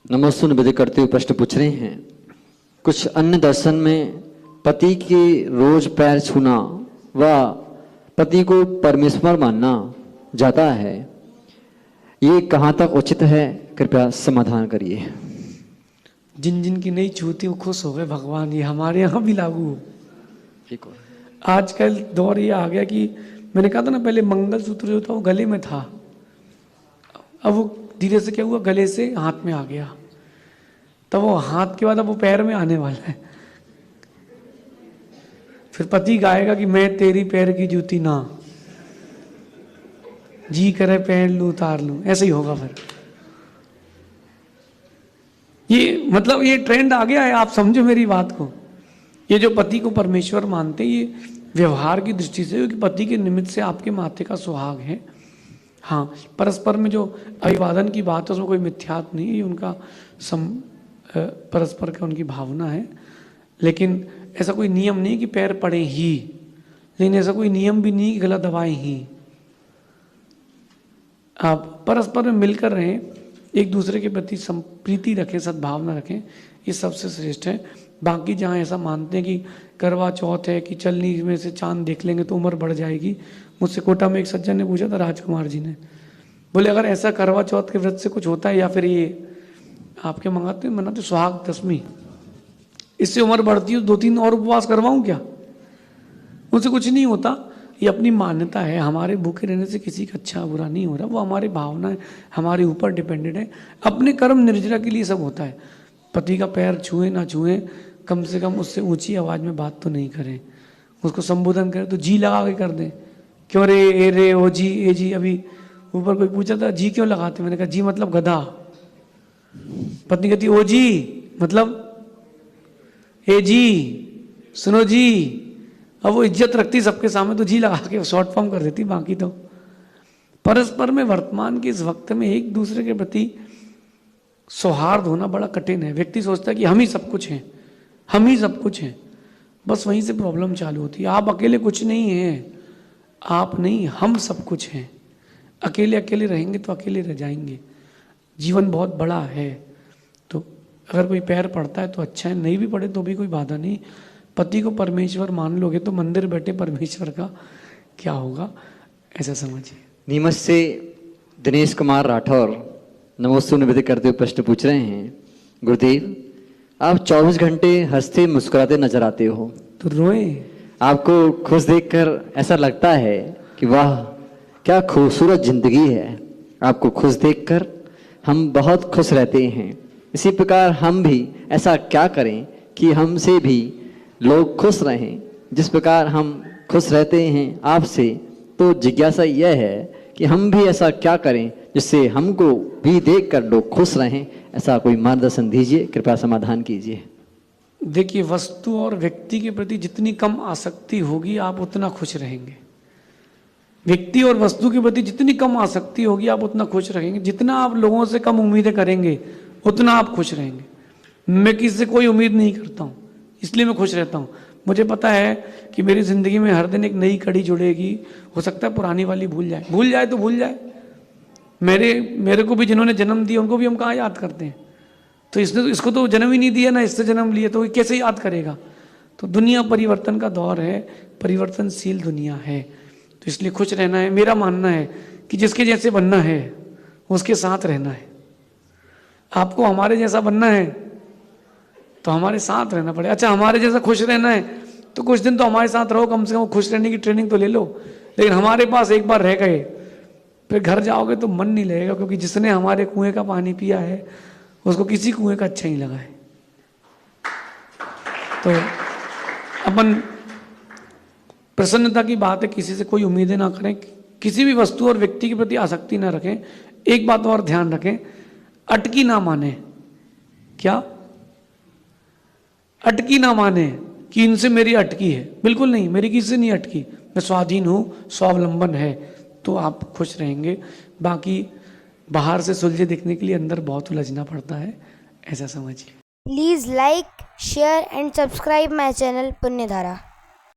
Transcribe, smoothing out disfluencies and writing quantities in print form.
नमस्ते निवेदन करते हुए प्रश्न पूछ रहे हैं। कुछ अन्य दर्शन में पति के रोज पैर छूना व पति को परमेश्वर मानना जाता है, ये कहाँ तक उचित है? कृपया समाधान करिए। जिन जिन की नहीं छूती वो खुश हो गए भगवान, ये हमारे यहाँ भी लागू हो। ठीक हो। आजकल दौर ये आ गया कि मैंने कहा था ना, पहले मंगलसूत्र जो था वो गले में था, अब वो धीरे से क्या हुआ, गले से हाथ में आ गया, तब वो हाथ के बाद अब वो पैर में आने वाला है। फिर पति गाएगा कि मैं तेरी पैर की जूती ना, जी करे पहन लूं उतार लूं, ऐसे ही होगा। फिर ये मतलब ये ट्रेंड आ गया है, आप समझो मेरी बात को। ये जो पति को परमेश्वर मानते हैं, ये व्यवहार की दृष्टि से, क्योंकि पति के निमित्त से आपके माथे का सुहाग है। हाँ, परस्पर में जो अभिवादन की बात है उसमें कोई मिथ्यात्व नहीं है, ये उनका परस्पर का उनकी भावना है। लेकिन ऐसा कोई नियम नहीं कि पैर पड़े ही, लेकिन ऐसा कोई नियम भी नहीं कि गला दबाए ही। आप परस्पर में मिलकर रहें, एक दूसरे के प्रति प्रीति रखें, सद्भावना रखें, ये सबसे श्रेष्ठ है। बाकी जहाँ ऐसा मानते हैं कि करवा चौथ है कि चलनी में से चांद देख लेंगे तो उम्र बढ़ जाएगी। मुझसे कोटा में एक सज्जन ने पूछा था, राजकुमार जी ने, बोले अगर ऐसा करवा चौथ के व्रत से कुछ होता है या फिर ये आपके मनाते सुहाग दशमी, इससे उम्र बढ़ती है, 2-3 और उपवास करवाऊं क्या? उनसे कुछ नहीं होता। ये अपनी मान्यता है। हमारे भूखे रहने से किसी का अच्छा बुरा नहीं हो रहा, वो हमारी भावना है, हमारे ऊपर डिपेंडेड है। अपने कर्म निर्जरा के लिए सब होता है। पति का पैर छुए ना छुए, कम से कम उससे ऊंची आवाज में बात तो नहीं करें। उसको संबोधन करें तो जी लगा के कर दें। क्यों रे, ए रे, ओ जी, ए जी। अभी ऊपर कोई पूछा था जी क्यों लगाते, मैंने कहा जी मतलब गधा। पत्नी कहती ओ जी मतलब ए जी, सुनो जी। अब वो इज्जत रखती सबके सामने तो जी लगा के शॉर्ट फॉर्म कर देती। बाकी तो परस्पर में वर्तमान के इस वक्त में एक दूसरे के प्रति सौहार्द होना बड़ा कठिन है। व्यक्ति सोचता है कि हम ही सब कुछ हैं, हम ही सब कुछ हैं, बस वहीं से प्रॉब्लम चालू होती है। आप अकेले कुछ नहीं हैं, आप नहीं, हम सब कुछ हैं। अकेले अकेले रहेंगे तो अकेले रह जाएंगे। जीवन बहुत बड़ा है, तो अगर कोई पैर पड़ता है तो अच्छा है, नहीं भी पड़े तो भी कोई बाधा नहीं। पति को परमेश्वर मान लोगे तो मंदिर बैठे परमेश्वर का क्या होगा, ऐसा समझिए। नीमच से दिनेश कुमार राठौर नमोस्तु निवेदन करते हुए प्रश्न पूछ रहे हैं। गुरुदेव, आप 24 घंटे हंसते मुस्कुराते नजर आते हो, तो रोए। आपको खुश देखकर ऐसा लगता है कि वाह क्या खूबसूरत जिंदगी है। आपको खुश देखकर हम बहुत खुश रहते हैं। इसी प्रकार हम भी ऐसा क्या करें कि हमसे भी लोग खुश रहें, जिस प्रकार हम खुश रहते हैं आपसे। तो जिज्ञासा यह है कि हम भी ऐसा क्या करें जिससे हमको भी देखकर लोग खुश रहें। ऐसा कोई मार्गदर्शन दीजिए, कृपया समाधान कीजिए। देखिए, वस्तु और व्यक्ति के प्रति जितनी कम आसक्ति होगी आप उतना खुश रहेंगे। व्यक्ति और वस्तु के प्रति जितनी कम आसक्ति होगी आप उतना खुश रहेंगे। जितना आप लोगों से कम उम्मीदें करेंगे उतना आप खुश रहेंगे। मैं किसी से कोई उम्मीद नहीं करता हूँ, इसलिए मैं खुश रहता हूँ। मुझे पता है कि मेरी ज़िंदगी में हर दिन एक नई कड़ी जुड़ेगी। हो सकता है पुरानी वाली भूल जाए तो भूल जाए। मेरे को भी जिन्होंने जन्म दिया उनको भी हम कहाँ याद करते हैं। तो इसको तो जन्म ही नहीं दिया ना, इससे जन्म लिया, तो कैसे याद करेगा। तो दुनिया परिवर्तन का दौर है, परिवर्तनशील दुनिया है, तो इसलिए खुश रहना है। मेरा मानना है कि जिसके जैसे बनना है उसके साथ रहना है। आपको हमारे जैसा बनना है तो हमारे साथ रहना पड़ेगा। अच्छा, हमारे जैसा खुश रहना है तो कुछ दिन तो हमारे साथ रहो, कम से कम खुश रहने की ट्रेनिंग तो ले लो। लेकिन हमारे पास एक बार रह गए फिर घर जाओगे तो मन नहीं लगेगा, क्योंकि जिसने हमारे कुएं का पानी पिया है उसको किसी कुएं का अच्छा नहीं लगा है। तो अपन प्रसन्नता की बात है, किसी से कोई उम्मीदें ना करें, किसी भी वस्तु और व्यक्ति के प्रति आसक्ति ना रखें। एक बात और ध्यान रखें, अटकी ना माने। क्या अटकी ना माने कि इनसे मेरी अटकी है, बिल्कुल नहीं, मेरी किसी से नहीं अटकी, मैं स्वाधीन हूँ, स्वावलंबन है, तो आप खुश रहेंगे। बाकी बाहर से सुलझे दिखने के लिए अंदर बहुत उलझना पड़ता है, ऐसा समझिए। Please like, share and subscribe my channel पुण्यधारा।